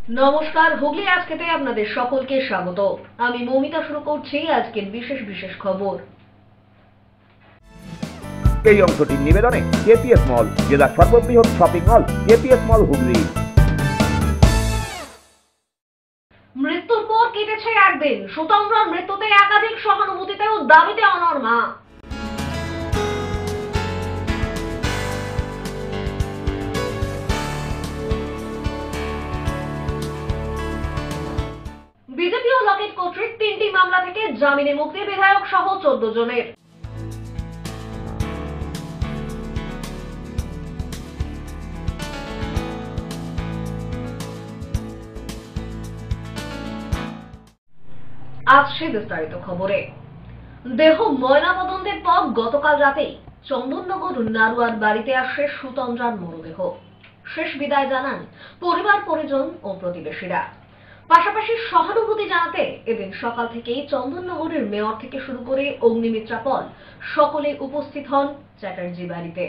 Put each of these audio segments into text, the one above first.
নমস্কার, হুগলি আজকেতে আপনাদের সকলকে স্বাগত। আমি মৌমিতা শুরু করছি আজকের বিশেষ বিশেষ খবর। এই অংশটির নিবেদনে কেপিএস মল, জেলার সর্ববৃহৎ শপিং মল কেপিএস মল হুগলি। মৃত্যুর পর কেটেছে একদিন, সুতন্দ্রার মৃত্যুতে একাধিক সহানুভূতিতে ও দাবিতে অনড় মা। বিজেপি ও লকেট কর্তৃক 3টি মামলা থেকে জামিনে মুক্তি বিধায়ক সহ 14 জনের। আজ সে বিস্তারিত খবরে। দেহ ময়নাতদন্তের পর গতকাল রাতেই চন্দননগর নারুয়ার বাড়িতে আসে সুতন্দ্রার মরদেহ। শেষ বিদায় জানান পরিবার পরিজন ও প্রতিবেশীরা। পাশাপাশি সহানুভূতি জানাতে এদিন সকাল থেকেই চন্দননগরের মেয়র থেকে শুরু করে অগ্নিমিত্রা পল সকলে উপস্থিত হন চ্যাটার্জি বাড়িতে।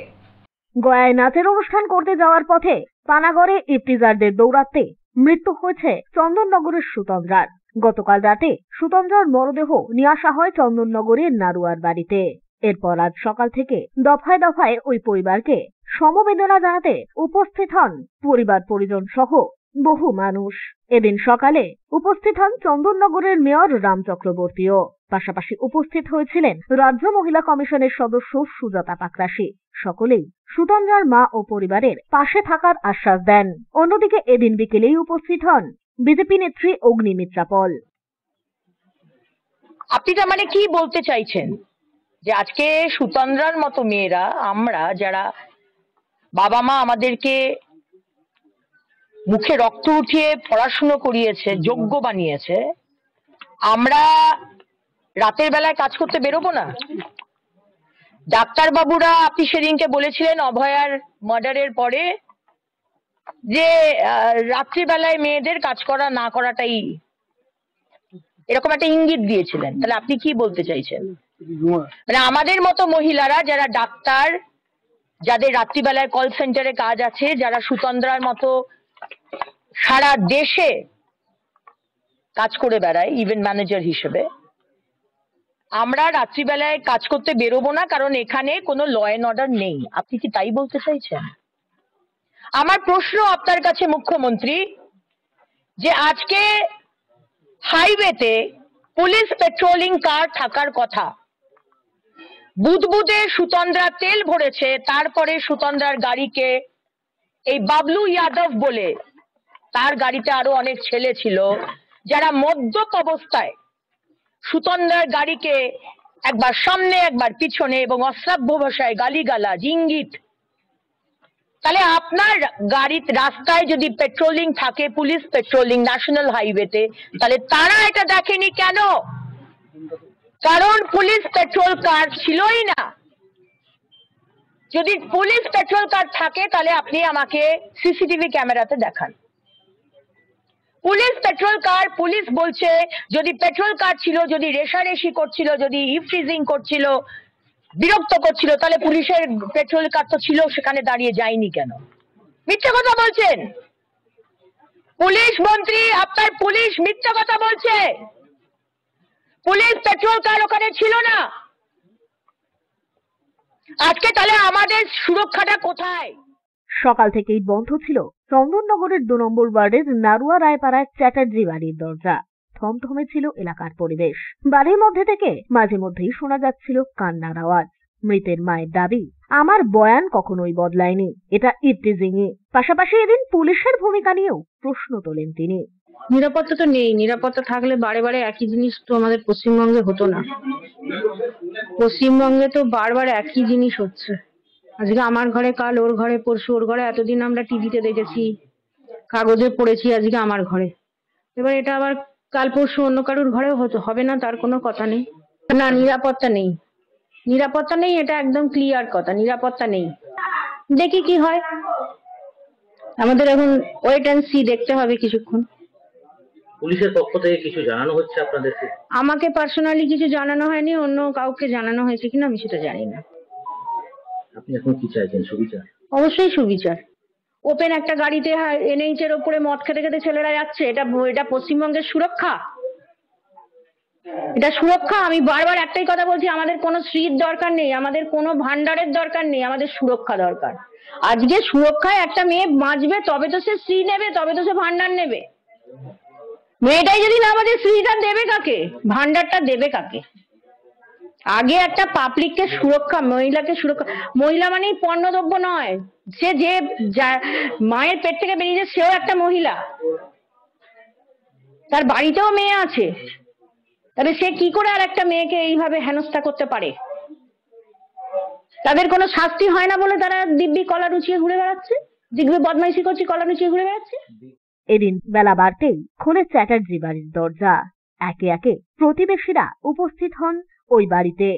গয়ায় নাচের অনুষ্ঠান করতে যাওয়ার পথে পানাগড়ে ইফতিজারদের দৌরাত্মে মৃত্যু হয়েছে চন্দননগরের সুতন্দ্রার। গতকাল রাতে সুতন্দ্রার মরদেহ নিয়ে আসা হয় চন্দননগরের নারুয়ার বাড়িতে। এরপর আজ সকাল থেকে দফায় দফায় ওই পরিবারকে সমবেদনা জানাতে উপস্থিত হন পরিবার পরিজন সহ বহু মানুষ। এদিন সকালে উপস্থিত হন চন্দননগরের মেয়র রাম চক্রবর্তীও। পাশাপাশি উপস্থিত হয়েছিলেন রাজ্য মহিলা কমিশনের সদস্য সুজাতা পাকরাশি। সকলেই সুতন্দ্রার মা ও পরিবারের পাশে থাকার আশ্বাস দেন। অন্যদিকে এদিন বিকেলেই উপস্থিত হন বিজেপি নেত্রী অগ্নিমিত্রা পল। আপনি তার মানে কি বলতে চাইছেন যে আজকে সুতন্দ্রার মতো মেয়েরা, আমরা যারা বাবা মা আমাদেরকে মুখে রক্ত উঠিয়ে পড়াশুনো করিয়েছে, যোগ্য বানিয়েছে, আমরা রাতের বেলায় কাজ করতে বেরোবো না? ডাক্তার বাবুরা, আপনি সেদিনকে বলেছিলেন অভয়ার মার্ডারের পরে যে রাত্রিবেলায় মেয়েদের কাজ করা না করাটাই, এরকম একটা ইঙ্গিত দিয়েছিলেন। তাহলে আপনি কি বলতে চাইছেন? মানে আমাদের মতো মহিলারা যারা ডাক্তার, যাদের রাত্রিবেলায় কল সেন্টারে কাজ আছে, যারা সুতন্দ্রার মতো সারা দেশে কাজ করে বেড়ায় ইভেন্ট ম্যানেজার হিসেবে, আমরা রাত্রিবেলায় কাজ করতে বেরোবো না কারণ এখানে কোনো ল অ্যান্ড অর্ডার নেই। আপনি কি তাই বলতে চাইছেন? আমার প্রশ্ন আপনার কাছে মুখ্যমন্ত্রী, যে আজকে হাইওয়েতে পুলিশ পেট্রোলিং কার থাকার কথা, বুদবুদে সুতন্দ্রা তেল ভরেছে, তারপরে সুতন্দ্রার গাড়িকে এই বাবলু যাদব বলে, তার গাড়িতে আরো অনেক ছেলে ছিল যারা মদ্যপ অবস্থায় সুতন্দ্রার গাড়িকে একবার সামনে একবার পিছনে এবং অশ্রাব্য ভাষায় গালিগালাজ, ইঙ্গিত। তাহলে আপনার গাড়ি রাস্তায় যদি পেট্রোলিং থাকে, পুলিশ পেট্রোলিং ন্যাশনাল হাইওয়েতে, তাহলে তারা এটা দেখেনি কেন? কারণ পুলিশ পেট্রোল কার ছিলই না। যদি পুলিশ পেট্রোল কার থাকে তাহলে আপনি আমাকে সিসিটিভি ক্যামেরাতে দেখান। পুলিশ পেট্রোল কার, পুলিশ বলছে যদি পেট্রোল কার ছিল, যদি রেশারেশি করছিল, যদি ইফ্রিজিং করছিল, বিরক্ত করছিল, তাহলে পুলিশের পেট্রোল কার তো ছিল, সেখানে দাঁড়িয়ে যায়নি কেন? মিথ্যা কথা বলছেন পুলিশ মন্ত্রী, আপনার পুলিশ মিথ্যা কথা বলছে। পুলিশ পেট্রোল কার ওখানে ছিল না। আজকে তাহলে আমাদের সুরক্ষাটা কোথায়? সকাল থেকেই বন্ধ ছিল চন্দননগরের 2 নম্বর ওয়ার্ডের নারুয়া রায়পাড়ায় চ্যাটার্জি বাড়ির দরজা। থমথমে ছিল এলাকার পরিবেশ। বাড়ির মধ্যে থেকে মাঝে মধ্যেই শোনা যাচ্ছিল কান্নার আওয়াজ। মৃতের মায়ের দাবি, আমার বয়ান কখনোই বদলায়নি, এটা ইফটিজিংই। পাশাপাশি এদিন পুলিশের ভূমিকা নিয়েও প্রশ্ন তোলেন তিনি। নিরাপত্তা তো নেই, নিরাপত্তা থাকলে বারে বারে একই জিনিস তো আমাদের পশ্চিমবঙ্গে হতো না। পশ্চিমবঙ্গে তো বারবার একই জিনিস হচ্ছে। আজকে আমার ঘরে, কাল ওর ঘরে, পরশু ওর ঘরে। এতদিন আমরা টিভিতে দেখেছি, কাগজে পড়েছি, আজকে আমার ঘরে। এবার এটা আবার কাল পরশু অন্য কারোর ঘরেও হতে হবে না, তার কোনো কথা নেই। না, নিরাপত্তা নেই, নিরাপত্তা নেই, এটা একদম ক্লিয়ার কথা, নিরাপত্তা নেই। দেখি কি হয়, আমাদের এখন ওয়েট অ্যান্ড সি দেখতে হবে কিছুক্ষণ। পুলিশের পক্ষ থেকে কিছু জানানো হচ্ছে আপনাদেরকে? আমাকে পার্সোনালি কিছু জানানো হয়নি, অন্য কাউকে জানানো হয়েছে কিনা আমি সেটা জানি না। আপনি এখন কি চাইছেন? সুবিচার? অবশ্যই সুবিচার। ওপেন একটা গাড়িতে এনএইচ এর ওপরে মদ খেতে খেতে ছেলেরা যাচ্ছে, এটা পশ্চিমবঙ্গের সুরক্ষা? এটা সুরক্ষা? আমি বারবার একটাই কথা বলছি, আমাদের কোনো স্ত্রীর দরকার নেই, আমাদের কোনো ভান্ডারের দরকার নেই, আমাদের সুরক্ষা দরকার। আজকে সুরক্ষায় একটা মেয়ে বাঁচবে তবে তো সে স্ত্রী নেবে, তবে তো সে ভান্ডার নেবে। মেয়েটাই যদি না বাঁচে, স্ত্রীটা দেবে কাকে, ভান্ডারটা দেবে কাকে? আগে একটা পাবলিককে সুরক্ষা, মহিলাকে সুরক্ষা। মহিলা মানেই পণ্যদ্রব্য নয়, সে যে মায়ের পেট থেকে বেরিয়েছে সেও একটা মহিলা, তার বাড়িতেও মেয়ে আছে, তাহলে সে কি করে আর একটা মেয়েকে এইভাবে হেনস্থা করতে পারে? তাদের কোনো শাস্তি হয় না বলে তারা দিব্যি কলা লুচিয়ে ঘুরে বেড়াচ্ছে, দিব্যি বদমাইশি করছে, কলা লুচিয়ে ঘুরে বেড়াচ্ছে। এদিন বেলা বাড়তেই খোলে চ্যাটার্জি বাড়ির দরজা। একে একে প্রতিবেশীরা উপস্থিত হন ওই বাড়িতে।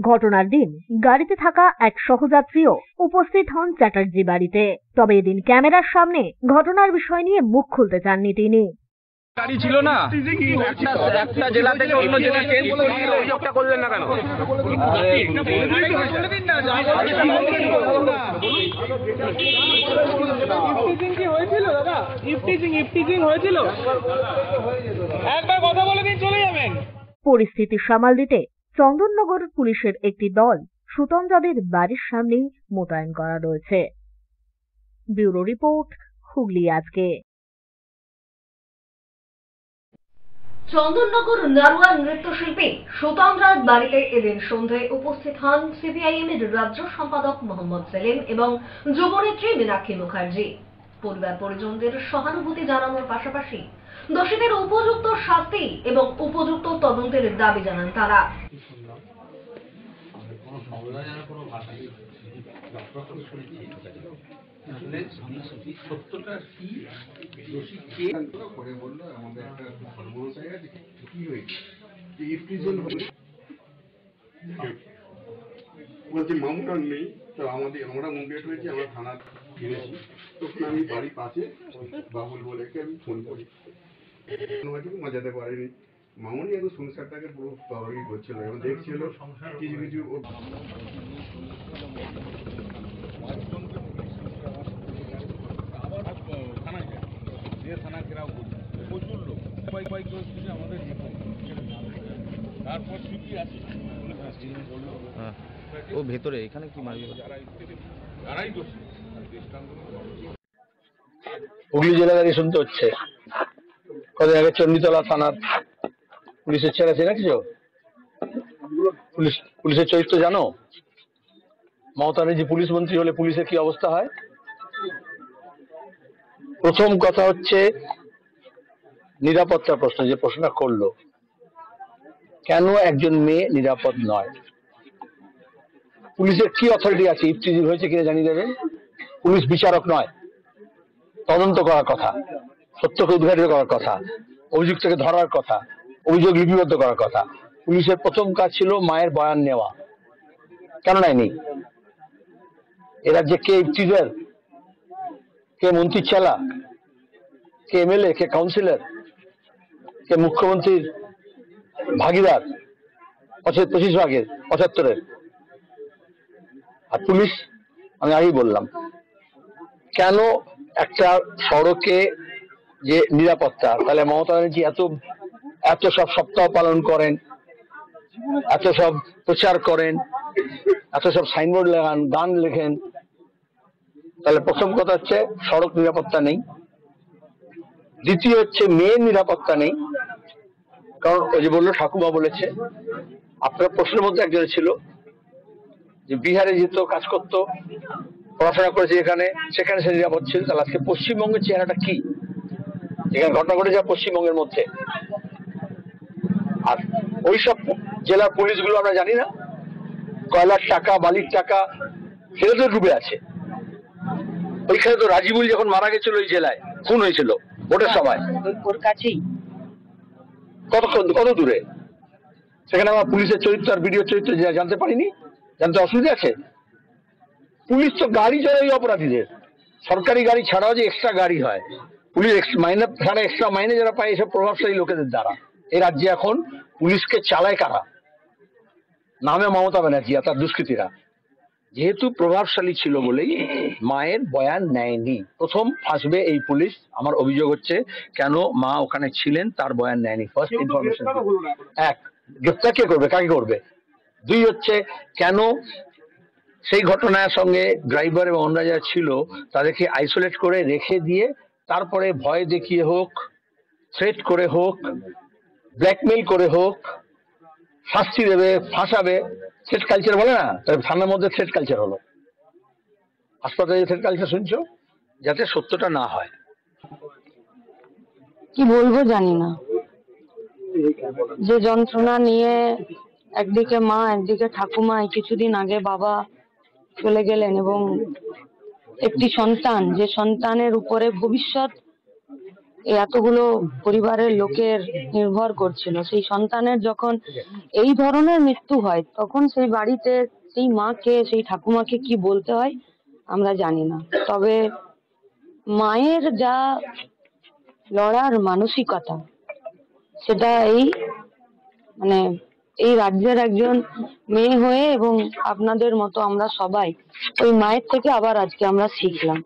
ঘটনার দিন গাড়িতে থাকা এক সহযাত্রীও উপস্থিত হন চ্যাটার্জি বাড়িতে। তবে এদিন ক্যামেরার সামনে ঘটনার বিষয় নিয়ে মুখ খুলতে চাননি তিনি। গাড়ি ছিল না, একটা জেলা থেকে অন্য জেলা চেঞ্জ করে অভিযোগটা করলেন না কেন? হয়েছিল দাদা, ইফটিজিং হয়েছিল, একবার কথা বলে দিন চলে যাবেন। পরিস্থিতি সামাল দিতে চন্দননগর পুলিশের একটি দল সুতঞ্জাদের বাড়ির সামনেই মোতায়েন করা রয়েছে। ব্যুরো রিপোর্ট, হুগলি আজকে। চন্দননগর নারুয়া নৃত্যশিল্পী সুতন্দ্রার বাড়িতে এদিন সন্ধ্যায় উপস্থিত হন সিপিআইএম এর রাজ্য সম্পাদক মোহাম্মদ সেলিম এবং যুবনেত্রী মীনাক্ষী মুখার্জি। পরিবার পরিজনদের সহানুভূতি জানানোর পাশাপাশি দোষীদের উপযুক্ত শাস্তি এবং উপযুক্ত তদন্তের দাবি জানান তারা। সত্যটা কি, দোষী কে করে বললো আমাদের একটা সর্বমোট জায়গায় কি হয়েছে বলছে মামুন আর নেই, তো আমরা মুম্বেট হয়েছি, আমরা থানা কিনেছি। তখন আমি বাড়ির পাশে বাবুল বলেকে আমি ফোন করি, হয়তো মজাতে পারিনি। মামুনি এত সংসারটাকে পুরো তরবি করছিল এবং দেখছিল কিছু কিছু প্রচুর লোক আমাদের তারপর ছুটি আছে ও ভেতরে এখানে কি মারবে? তারাই দোষী। হুগলি জেলাদারি শুনতে হচ্ছে। কদিন আগে চণ্ডীতলা থানার পুলিশের ছেলে আছে নাকি? পুলিশের চরিত্র জানো? মমতা ব্যানার্জি পুলিশ মন্ত্রী হলে পুলিশের কি অবস্থা হয়? প্রথম কথা হচ্ছে নিরাপত্তার প্রশ্ন, যে প্রশ্নটা করলো, কেন একজন মেয়ে নিরাপদ নয়? পুলিশের কি অথরিটি আছে ইফটিজিং হয়েছে কিনা জানিয়ে দেবে? পুলিশ বিচারক নয়, তদন্ত করার কথা, সত্যকে উদ্ঘাটিত করার কথা, অভিযুক্তকে ধরার কথা, অভিযোগ লিপিবদ্ধ করার কথা। পুলিশের প্রথম কাজ ছিল মায়ের বয়ান নেওয়া। কেন নেয়নি? এ রাজ্যে কে ইফটিজার, কে মন্ত্রীর চেলা, কে এমএলএ, কে কাউন্সিলর, কে মুখ্যমন্ত্রীর ভাগিদার 25 ভাগের 75-এর? আর পুলিশ, আমি আগেই বললাম, কেন একটা সড়কে যে নিরাপত্তা, তাহলে মমতা ব্যানার্জি এত সব সপ্তাহ পালন করেন, এত সব প্রচার করেন, এত সব সাইনবোর্ড লাগান, গান লেখেন, তাহলে প্রথম কথা হচ্ছে সড়ক নিরাপত্তা নেই। দ্বিতীয় হচ্ছে মেয়ের নিরাপত্তা নেই, কারণ ওই যে বললো ঠাকুমা বলেছে, আপনার প্রশ্নের মধ্যে একজনের ছিল যে বিহারে যেত, কাজ করতো, পড়াশোনা করেছে এখানে, সেখানে সে নিরাপদ ছিল। তাহলে আজকে পশ্চিমবঙ্গের চেহারাটা কি? এখানে ঘটনা ঘটেছে পশ্চিমবঙ্গের মধ্যে, আর ওইসব জেলার পুলিশগুলো আমরা জানি না, কয়লার টাকা, বালির টাকা সেটা তো ডুবে আছে। ওইখানে তো রাজিবুল যখন মারা গেছিল ওই জেলায়, খুন হয়েছিল ভোটের সময়, ওর কাছেই কত দূরে? সেখানে আমার পুলিশের চরিত্র আর ভিডিও চরিত্র জানতে পারিনি, জানতে অসুবিধা আছে? পুলিশ তো গাড়ি চড়াই অপরাধীদের, সরকারি গাড়ি ছাড়াও যে এক্সট্রা গাড়ি হয়, পুলিশ মাইনে ছাড়া এক্সট্রা মাইনে যারা পায় এসব প্রভাবশালী লোকেদের দ্বারা। এই রাজ্যে এখন পুলিশকে চালায় কারা? নামে মমতা ব্যানার্জি আর তার দুষ্কৃতীরা। যেহেতু প্রভাবশালী ছিল বলেই মায়ের বয়ান নেয়নি। প্রথম আসবে এই পুলিশ। আমার অভিযোগ হচ্ছে কেন মা ওখানে ছিলেন তার বয়ান নেয়নি। ফার্স্ট ইনফরমেশন, এক, গ্রেফতার কে করবে, কাকে করবে? দুই হচ্ছে কেন সেই ঘটনার সঙ্গে ড্রাইভার এবং অন্য যারা ছিল তাদেরকে আইসোলেট করে রেখে দিয়ে তারপরে ভয় দেখিয়ে হোক, থ্রেট করে হোক, ব্ল্যাকমেইল করে হোক শাস্তি দেবে, ফাঁসাবে, থ্রেট কালচার বলে না, তাহলে থানার মধ্যে থ্রেট কালচার হলো। হাসপাতালে থ্রেট কালচার শুনছো, যাতে সত্যটা না হয়। কি বলবো জানি না, যে যন্ত্রণা নিয়ে একদিকে মা একদিকে ঠাকুমা, এই কিছুদিন আগে বাবা চলে গেলেন, এবং একটি সন্তান, যে সন্তানের উপরে ভবিষ্যৎ এতগুলো পরিবারের লোকের নির্ভর করছিল, সেই সন্তানের যখন এই ধরনের মৃত্যু হয় তখন সেই বাড়িতে সেই মাকে, সেই ঠাকুমাকে কি বলতে হয় আমরা জানি না। তবে মায়ের যা লড়ার মানসিকতা, সেটা এই রাজ্যের একজন মেয়ে হয়ে এবং আপনাদের মতো আমরা সবাই ওই মায়ের থেকে আবার আজকে আমরা শিখলাম।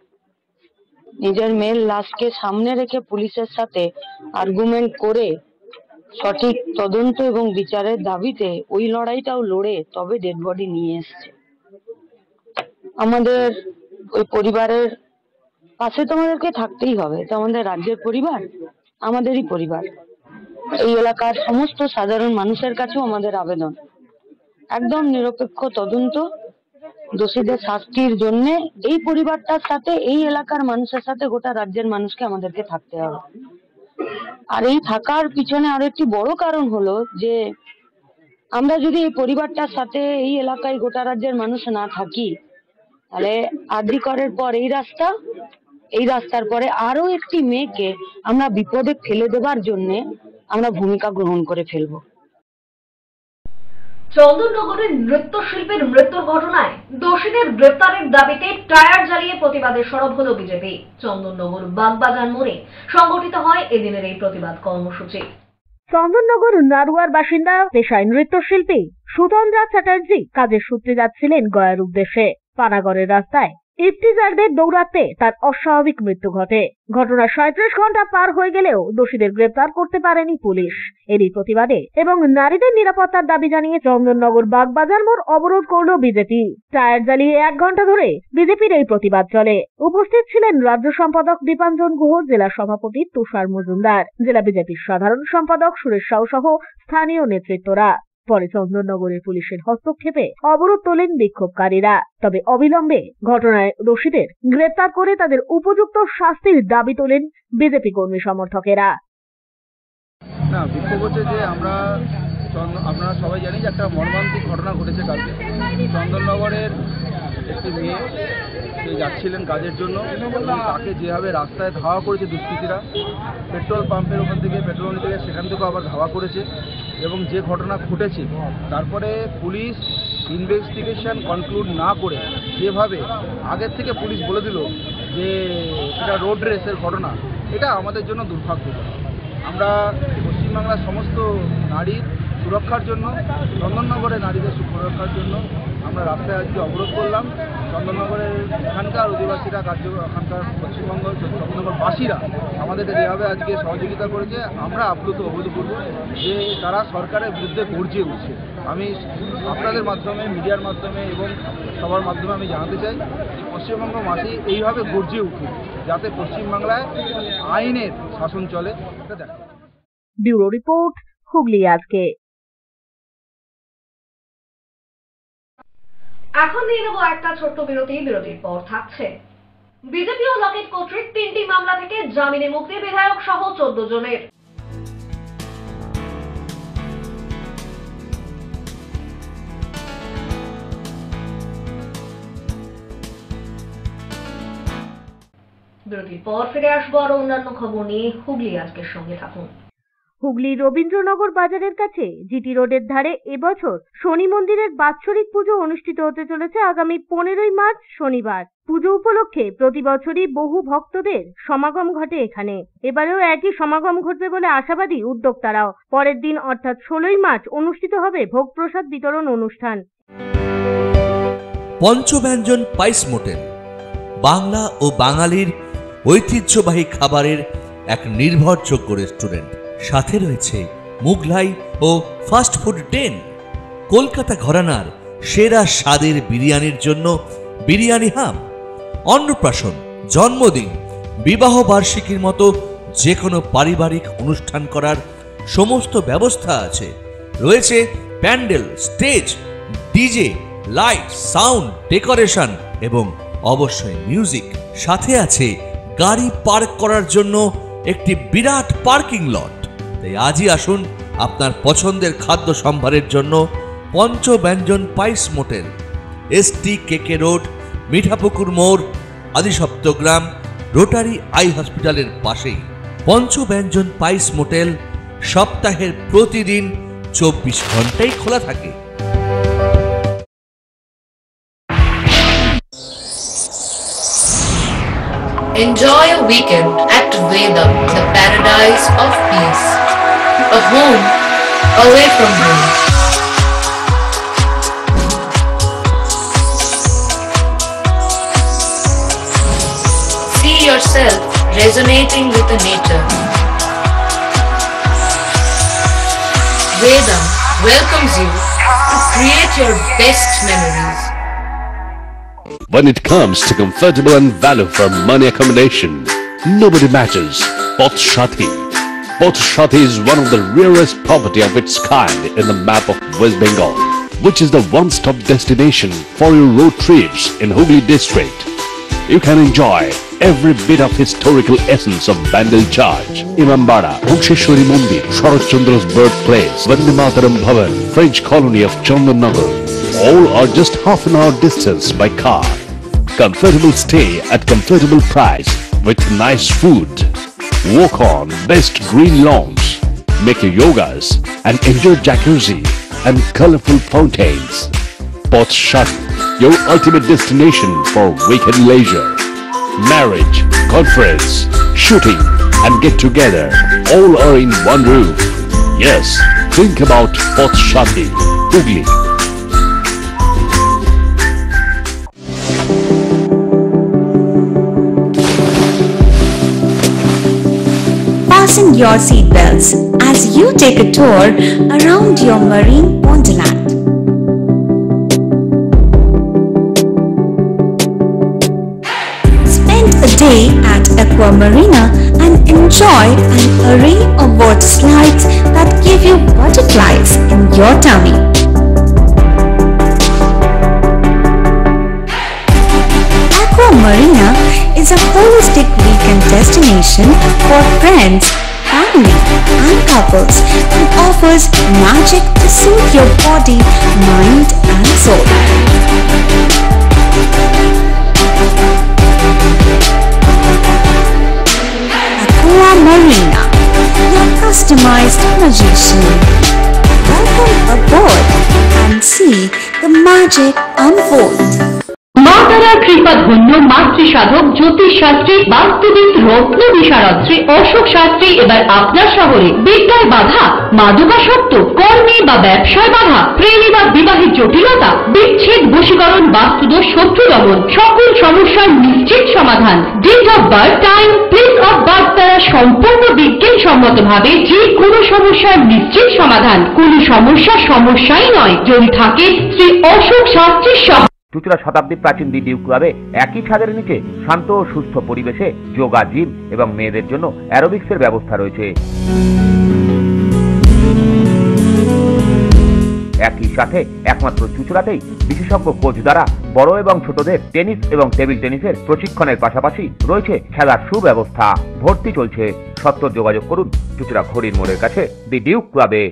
নিজের মেয়ের লাশকে সামনে রেখে পুলিশের সাথে আর্গুমেন্ট করে সঠিক তদন্ত এবং বিচারের দাবিতে ওই লড়াইটাও লড়ে তবে ডেড বডি নিয়ে এসছে। আমাদের ওই পরিবারের পাশে তোমাদেরকে থাকতেই হবে, তো আমাদের রাজ্যের পরিবার, আমাদেরই পরিবার। এই এলাকার সমস্ত সাধারণ মানুষের কাছেও আমাদের আবেদন, একদম নিরপেক্ষ তদন্ত, দোষীদের শাস্তির জন্য এই পরিবারটার সাথে, এই এলাকার মানুষের সাথে গোটা রাজ্যের মানুষকে আমাদেরকে থাকতে হবে। আর এই থাকার পিছনে আরো একটি বড় কারণ হলো যে আমরা যদি এই পরিবারটার সাথে এই এলাকায় গোটা রাজ্যের মানুষ না থাকি, তাহলে আরজিকরের পর এই রাস্তার পরে আরো একটি মেয়েকে আমরা বিপদে ফেলে দেবার জন্য আমরা ভূমিকা গ্রহণ করে ফেলবো। চন্দননগরের নৃত্যশিল্পীর মৃত্যুর ঘটনায় দোষীদের গ্রেপ্তারের দাবিতে টায়ার জ্বালিয়ে প্রতিবাদে সরব হল বিজেপি। চন্দননগর বাগবাজার মোড়ে সংগঠিত হয় এদিনের এই প্রতিবাদ কর্মসূচি। চন্দননগর নারুয়ার বাসিন্দা পেশায় নৃত্যশিল্পী সুতন্দ্রা চ্যাটার্জি কাজের সূত্রে যাচ্ছিলেন গয়ার উদ্দেশ্যে। পানাগড়ের রাস্তায় ইফতিজারদের দৌরাত্মে তার অস্বাভাবিক মৃত্যু ঘটে। ঘটনার 37 ঘন্টা পার হয়ে গেলেও দোষীদের গ্রেপ্তার করতে পারেনি পুলিশ। এরই প্রতিবাদে এবং নারীদের নিরাপত্তার দাবি জানিয়ে চন্দননগর বাগবাজার মোড় অবরোধ করল বিজেপি। টায়ার জ্বালিয়ে 1 ঘন্টা ধরে বিজেপির এই প্রতিবাদ চলে। উপস্থিত ছিলেন রাজ্য সম্পাদক দীপাঞ্জন গুহ, জেলা সভাপতি তুষার মজুমদার, জেলা বিজেপির সাধারণ সম্পাদক সুরেশ সাউ সহ স্থানীয় নেতৃত্বরা। পরে চন্দননগরের পুলিশের হস্তক্ষেপে অবরোধ তোলেন বিক্ষোভকারীরা। তবে অবিলম্বে ঘটনায় দোষীদের গ্রেপ্তার করে তাদের উপযুক্ত শাস্তির দাবি তোলেন বিজেপি কর্মী সমর্থকেরা। না, বিক্ষোভ হচ্ছে যে আপনারা সবাই জানি যে একটা মর্মান্তিক ঘটনা ঘটেছে কালকে। চন্দননগরের একটি মেয়ে, সে যাচ্ছিলেন কাজের জন্য এবং তাকে যেভাবে রাস্তায় ধাওয়া করেছে দুষ্কৃতীরা, পেট্রোল পাম্পের ওখান থেকে পেট্রোল নিতে গিয়ে সেখান থেকেও আবার ধাওয়া করেছে, এবং যে ঘটনা ঘটেছে তারপরে পুলিশ ইনভেস্টিগেশন কনক্লুড না করে যেভাবে আগের থেকে পুলিশ বলে দিল যে এটা রোড রেসের ঘটনা, এটা আমাদের জন্য দুর্ভাগ্যজনক। আমরা পশ্চিমবাংলার সমস্ত নারীর সুরক্ষার জন্য, চন্দননগরের নারীদের সুরক্ষার জন্য আমরা রাস্তায় আজকে অবরোধ করলাম। চন্দননগরের এখানকার অধিবাসীরা, এখানকার পশ্চিমবঙ্গ চন্দননগরবাসীরা আমাদেরকে যেভাবে আজকে সহযোগিতা করেছে, আমরা আপ্লুত অভূতপূর্ব যে তারা সরকারের বিরুদ্ধে গর্জে উঠছে। আমি আপনাদের মাধ্যমে, মিডিয়ার মাধ্যমে এবং সবার মাধ্যমে আমি জানাতে চাই, পশ্চিমবঙ্গবাসী এইভাবে গর্জে উঠুন যাতে পশ্চিমবাংলায় আইনের শাসন চলে। এটা দেখা। ব্যুরো রিপোর্ট, হুগলি আজকে। এখন নিয়ে নেব একটা ছোট্ট বিরতি। বিরতির পর থাকছে বিজেপি ও লকেট কর্তৃক 3টি মামলা থেকে জামিনে মুক্তি বিধায়ক সহ 14 জনের। বিরতির পর ফিরে আসবো আরো অন্যান্য খবর নিয়ে। হুগলি আজকের সঙ্গে থাকুন। হুগলি রবীন্দ্রনগর বাজারের কাছে জিটি রোডের ধারে এবছর শনি মন্দিরের বাৎসরিক পুজো অনুষ্ঠিত হতে চলেছে আগামী 15ই মার্চ শনিবার। পুজো উপলক্ষে প্রতি বছরই বহু ভক্তদের সমাগম ঘটে এখানে। এবারেও একই সমাগম ঘটবে বলে আশাবাদী উদ্যোক্তারাও। পরের দিন অর্থাৎ 16ই মার্চ অনুষ্ঠিত হবে ভোগ প্রসাদ বিতরণ অনুষ্ঠান। পঞ্চব্যঞ্জন স্পাইস মোটেল, বাংলা ও বাঙালির ঐতিহ্যবাহী খাবারের এক নির্ভরযোগ্য রেস্টুরেন্ট। সাথে রয়েছে মুঘলাই ও ফাস্ট ফুড ডেন। কলকাতা ঘরানার সেরা স্বাদের বিরিয়ানির জন্য বিরিয়ানি হাব। অন্নপ্রাশন, জন্মদিন, বিবাহ বার্ষিকীর মতো যে কোনো পারিবারিক অনুষ্ঠান করার সমস্ত ব্যবস্থা আছে। রয়েছে pandal, stage, DJ, light, sound, decoration এবং অবশ্যই মিউজিক। সাথে আছে গাড়ি পার্ক করার জন্য একটি বিরাট পার্কিং লট। তাই আজই আসুন আপনার পছন্দের খাদ্য সম্ভারের জন্য পঞ্চব্যঞ্জন স্পাইস মোটেল, এসটি কেকে রোড, মিঠাপুকুর মোড়, আদিসপ্তগ্রাম, রোটারি আই হসপিটালের পাশেই। পঞ্চব্যঞ্জন স্পাইস মোটেল সপ্তাহের প্রতিদিন 24 ঘন্টাই খোলা থাকে। Enjoy a weekend at Vedam, the paradise of peace. A home away from home. See yourself resonating with the nature. Vedam welcomes you to create your best memories. When it comes to comfortable and value for money accommodation, nobody matches Pothshati. Pothshati is one of the rarest property of its kind in the map of West Bengal, which is the one-stop destination for your road trips in Hooghly district. You can enjoy every bit of historical essence of Bandel Church, Imambara, Bhuksheshwari Mandir, Sharat Chandra's birthplace, Vande Mataram Bhavan, French colony of Chandannagar. All are just half an hour distance by car. Comfortable stay at comfortable price with nice food. Walk on best green lawns, make your yogas and enjoy jacuzzi and colorful fountains. Pothshati, your ultimate destination for weekend leisure. Marriage, conference, shooting and get together all are in one roof. Yes, think about Pothshati, Hooghly. Fasten your seatbelts as you take a tour around your marine wonderland. Spend a day at Aqua Marina and enjoy an array of water slides that give you butterflies in your tummy. Aqua Marina is a holistic weekend destination for friends, family and couples and offers magic to soothe your body, mind and soul. Aqua Marina, your customized magician. Welcome aboard and see the magic unfold. মা তারার কৃপা ধন্য মাতৃ সাধক জ্যোতিষ শাস্ত্রী বাস্তুবিদ রত্ন বিশারদ অশোক শাস্ত্রী এবার আপনার শহরে। বিদ্যায় বাধা, মাদকাসক্ত, কর্মে বা ব্যবসায় বাধা, প্রেমে বা বিবাহের জটিলতা, বিচ্ছেদ, বশীকরণ, বাস্তুদোষ, শত্রু দমন, সকল সমস্যার নিশ্চিত সমাধান। Date of birth, time, place of birth দ্বারা সম্পূর্ণ বিজ্ঞানসম্মত ভাবে যে কোনো সমস্যার নিশ্চিত সমাধান। কোনো সমস্যাই নয় যদি থাকে শ্রী অশোক শাস্ত্রীর সহ। চুঁচুড়া শতাব্দী প্রাচীন দ্বিতীয় ক্লাবে একই ছাদের নিচে শান্ত ও সুস্থ পরিবেশে যোগা, জিম এবং মেয়েদের জন্য অ্যারোবিক্সের ব্যবস্থা রয়েছে। একই সাথে একমাত্র চুঁচুড়াতেই বিশেষজ্ঞ কোচ দ্বারা বড় এবং ছোটদের টেনিস এবং টেবিল টেনিসের প্রশিক্ষণের পাশাপাশি রয়েছে খেলার সুব্যবস্থা। ভর্তি চলছে, সত্বর যোগাযোগ করুন চুঁচুড়া ঘড়ির মোড়ের কাছে দি ডিউক ক্লাবে।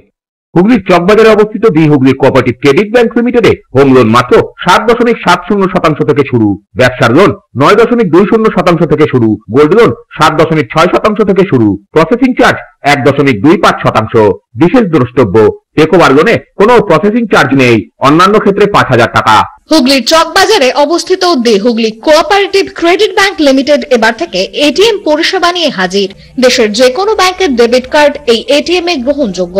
হুগলির চকবাজারে অবস্থিত the Hooghly cooperative credit bank লিমিটেডে হোম লোন মাত্র 7.70% থেকে শুরু, ব্যবসার লোন 9.20% থেকে শুরু, গোল্ড লোন 7.6% থেকে শুরু, প্রসেসিং চার্জ 1.25%। বিশেষ দ্রষ্টব্য, টেকওভার লোনে কোনো প্রসেসিং চার্জ নেই, অন্যান্য ক্ষেত্রে 5,000 টাকা। হুগলির চকবাজারে অবস্থিত the Hooghly cooperative credit bank limited এবার থেকে এটিএম পরিষেবা নিয়ে হাজির। দেশের যে কোনো ব্যাংকের ডেবিট কার্ড এই এটিএম এ গ্রহণযোগ্য।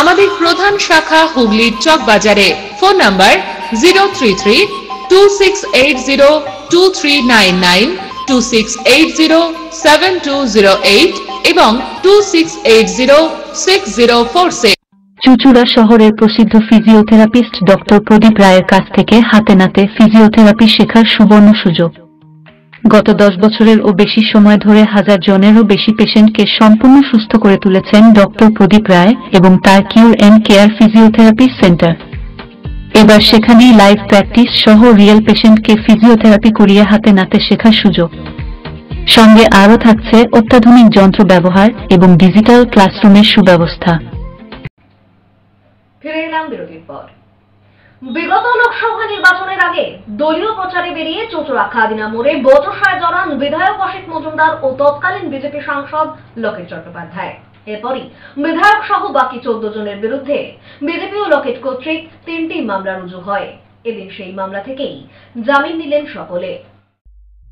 আমাদের প্রধান শাখা হুগলির চকবাজারে। ফোন নাম্বার 033 26802399, 26807208 এবং 26806046। চুঁচুড়া শহরের প্রসিদ্ধ ফিজিওথেরাপিস্ট ডক্টর প্রদীপ রায়ের কাছ থেকে হাতে নাতে ফিজিওথেরাপি শেখার সুবর্ণ সুযোগ। গত 10 বছরের ও বেশি সময় ধরে 1000 জনেরও বেশি পেশেন্টকে সম্পূর্ণ সুস্থ করে তুলেছেন ডক্টর প্রদীপ রায় এবং তার কিউর এন্ড কেয়ার ফিজিওথেরাপি সেন্টার। এবার সেখানেই লাইভ প্র্যাকটিস সহ রিয়েল পেশেন্টকে ফিজিওথেরাপি করিয়ে হাতে নাতে শেখার সুযোগ। সঙ্গে আরও থাকছে অত্যাধুনিক যন্ত্র ব্যবহার এবং ডিজিটাল ক্লাসরুমের সুব্যবস্থা। ফিরে এলাম বিরতির পর। বিগত লোকসভা নির্বাচনের আগে দলীয় প্রচারে বেরিয়ে চুঁচুড়া খাদিনা মোড়ে বচসায় জড়ান বিধায়ক অসিত মজুমদার ও তৎকালীন বিজেপি সাংসদ লকেট চট্টোপাধ্যায়। এরপরই বিধায়ক সহ বাকি 14 জনের বিরুদ্ধে বিজেপি ও লকেট কর্তৃক 3টি মামলা রুজু হয়। এদিন সেই মামলা থেকেই জামিন নিলেন সকলে।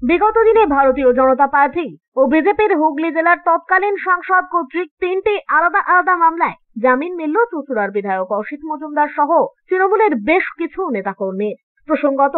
বিগত দিনে ভারতীয় জনতা পার্টি ও বিজেপির হুগলি জেলার তৎকালীন সাংসদ কর্তৃক 3টি আলাদা আলাদা মামলায় জামিন মিলল চুঁচুড়ার বিধায়ক অসিত মজুমদার সহ তৃণমূলের বেশ কিছু নেতাকর্মীর। প্রসঙ্গত,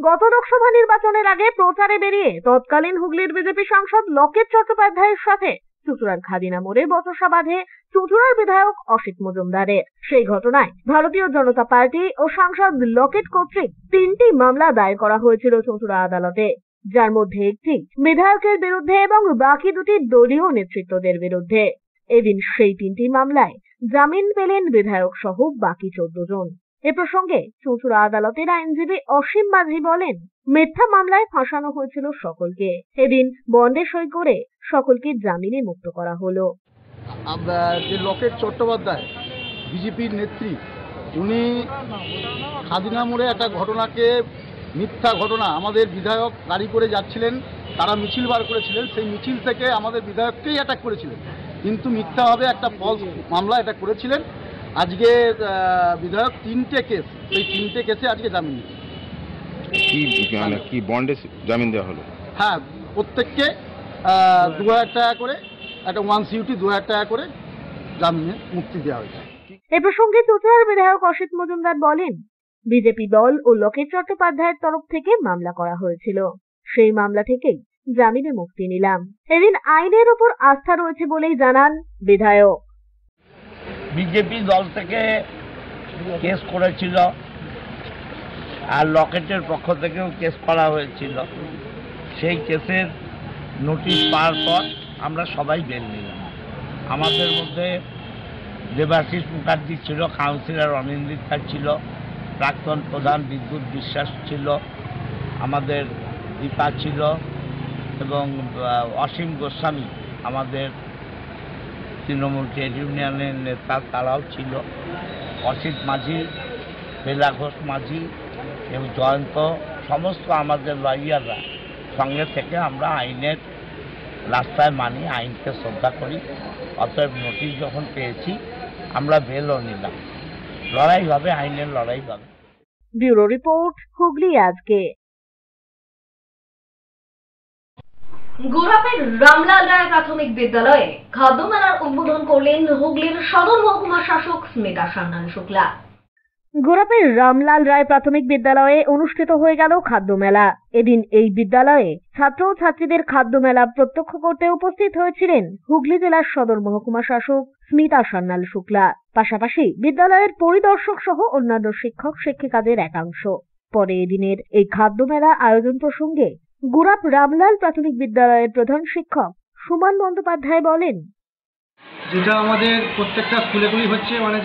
গত লোকসভা নির্বাচনের আগে প্রচারে বেরিয়ে তৎকালীন হুগলির বিজেপি সাংসদ লকেট চট্টোপাধ্যায়ের সাথে চুঁচুড়ার খাদিনা মোড়ে বচসা বাঁধে চুঁচুড়ার বিধায়ক অসিত মজুমদারের। সেই ঘটনায় ভারতীয় জনতা পার্টি ও সাংসদ লকেট কর্তৃক 3টি মামলা দায়ের করা হয়েছিল চুঁচুড়া আদালতে, যার মধ্যে একটি বিধায়কের বিরুদ্ধে এবং বাকি দুটি দলীয় নেতৃত্বদের বিরুদ্ধে। এদিন সেই 3টি মামলায় জামিন পেলেন বিধায়ক সহ বাকি 14 জন। এ প্রসঙ্গে চুঁচুড়া আদালতের আইনজীবী অসীম মাঝি বলেন, মিথ্যা মামলায় ফাঁসানো হয়েছিল সকলকে। এদিন বন্ডে সই করে সকলকে জামিনে মুক্ত করা হলো। যে লকেট চট্টোপাধ্যায় বিজেপির নেত্রী, উনি খাদিনা মোড়ে একটা ঘটনাকে মিথ্যা ঘটনা, আমাদের বিধায়ক গাড়ি করে যাচ্ছিলেন, তারা মিছিল বার করেছিলেন, সেই মিছিল থেকে আমাদের বিধায়ককেই অ্যাটাক করেছিলেন, কিন্তু মিথ্যাভাবে একটা ফলস মামলা এটা করেছিলেন। আজকে বিধায়ক 3টে কেস, সেই 3টে কেসে আজকে জামিন কি বন্ডে জামিন দেওয়া হলো? হ্যাঁ, প্রত্যেককে 2000 টাকা করে, একটা 1 সিউটি 2000 টাকা করে জামিনে মুক্তি দেওয়া হয়েছে। এ প্রসঙ্গে চুঁচুড়ার বিধায়ক অসিত মজুমদার বলেন, বিজেপি দল ও লকেট চট্টোপাধ্যায়ের তরফ থেকে মামলা করা হয়েছিল, সেই মামলা থেকেই জামিনে মুক্তি নিলাম। এদিন আইনের উপর আস্থা রয়েছে বলেই জানান বিধায়ক। বিজেপি দল থেকে কেস করেছিল আর লকেটের পক্ষ থেকেও কেস করা হয়েছিল। সেই কেসের নোটিশ পাওয়ার পর আমরা সবাই বেল নিলাম। আমাদের মধ্যে দেবাশিস মুখার্জি ছিল, কাউন্সিলর অনিন্দিতা ছিল, প্রাক্তন প্রধান বিদ্যুৎ বিশ্বাস ছিল, আমাদের দীপা ছিল এবং অসীম গোস্বামী আমাদের তৃণমূল ট্রেড ইউনিয়নের নেতা, তারাও ছিল। অসিত মাঝি, বেলা ঘোষ মাঝি এবং জয়ন্ত, সমস্ত আমাদের লয়াররা সঙ্গে থেকে আমরা আইনের রাস্তায় মানি, আইনকে শ্রদ্ধা করি। অতএব নোটিশ যখন পেয়েছি আমরা বেলও নিলাম। লড়াই হবে, আইনের লড়াই হবে। ব্যুরো রিপোর্ট, হুগলি আজকে। গোরাপের রামলাল রায় প্রাথমিক বিদ্যালয়ে খাদ্য মেলার উদ্বোধন করলেন হুগলির সদর মহকুমা শাসক স্মিতা সান্যাল শুক্লা। গোরাপের রামলাল রায় প্রাথমিক বিদ্যালয়ে অনুষ্ঠিত হয়ে গেল খাদ্য মেলা। এদিন এই বিদ্যালয়ে ছাত্র ও ছাত্রীদের খাদ্য মেলা প্রত্যক্ষ করতে উপস্থিত হয়েছিলেন হুগলি জেলার সদর মহকুমা শাসক স্মিতা সান্যাল শুক্লা, পাশাপাশি বিদ্যালয়ের পরিদর্শক সহ অন্যান্য শিক্ষক শিক্ষিকাদের একাংশ। পরে এদিনের এই খাদ্য মেলা আয়োজন প্রসঙ্গে গোরাপ রামলাল প্রাথমিক বিদ্যালয়ের প্রধান শিক্ষক সুমন বন্দ্যোপাধ্যায় বলেন, যেটা আমাদের প্রত্যেকটা স্কুলেগুলি হচ্ছে, মানে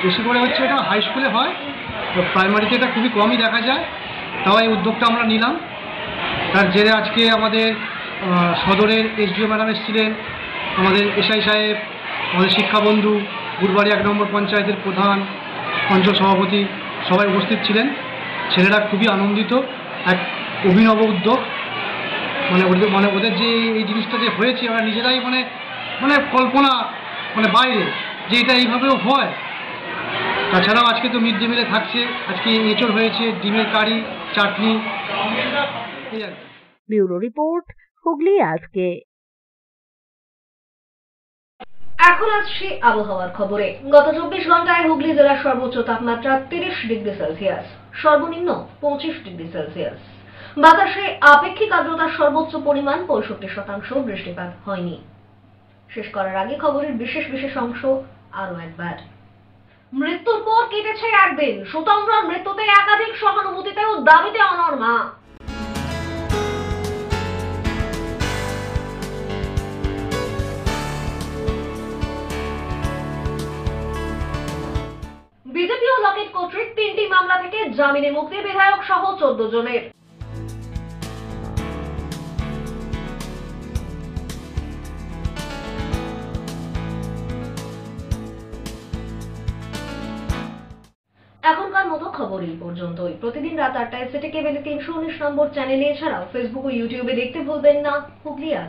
বেশি করে হচ্ছে এটা হাই স্কুলে হয়, তো প্রাইমারিতে এটা খুবই কমই দেখা যায়। তাও এই উদ্যোগটা আমরা নিলাম। তার জেরে আজকে আমাদের সদরের এসডিও ম্যাডাম এসেছিলেন, আমাদের এসআই সাহেব, আমাদের শিক্ষাবন্ধু, গুরবাড়ি 1 নম্বর পঞ্চায়েতের প্রধান, অঞ্চল সভাপতি সবাই উপস্থিত ছিলেন। ছেলেরা খুবই আনন্দিত, এক অভিনব উদ্যোগ। মানে ওদের যে এই জিনিসটা যে হয়েছে, ওরা নিজেরাই মানে কল্পনা বাইরে যে এটা এইভাবেও হয়। তাছাড়াও আজকে তো মিড ডে মিলে থাকছে, আজকে এঁচড় হয়েছে, ডিমের কারি, চাটনি। ব্যুরো রিপোর্ট, হুগলি আজকে। এখন আসছি আবহাওয়ার খবরে। গত 24 ঘন্টায় হুগলি জেলার সর্বোচ্চ তাপমাত্রা 30 ডিগ্রি সেলসিয়াস। সর্বনিম্ন 25 ডিগ্রি সেলসিয়াস। বাতাসে আপেক্ষিক আর্দ্রতার সর্বোচ্চ পরিমাণ 65%। বৃষ্টিপাত হয়নি। শেষ করার আগে খবরের বিশেষ অংশ আরো একবার। মৃত্যুর পর কেটেছে একদিন, সুতন্দ্রার মৃত্যুতে একাধিক সহানুভূতিতে ও দাবিতে অনড় মা। বিজেপি ও লকেট কর্তৃক 3টি মামলা থেকে জামিনে মুক্তি বিধায়ক সহ 14 জনের। এখনকার মতো খবর এই পর্যন্তই। প্রতিদিন রাত 8টায় সিটি কেবল 319 নম্বর চ্যানেলে, এছাড়াও ফেসবুক ও ইউটিউবে দেখতে ভুলবেন না হুগলি আজ।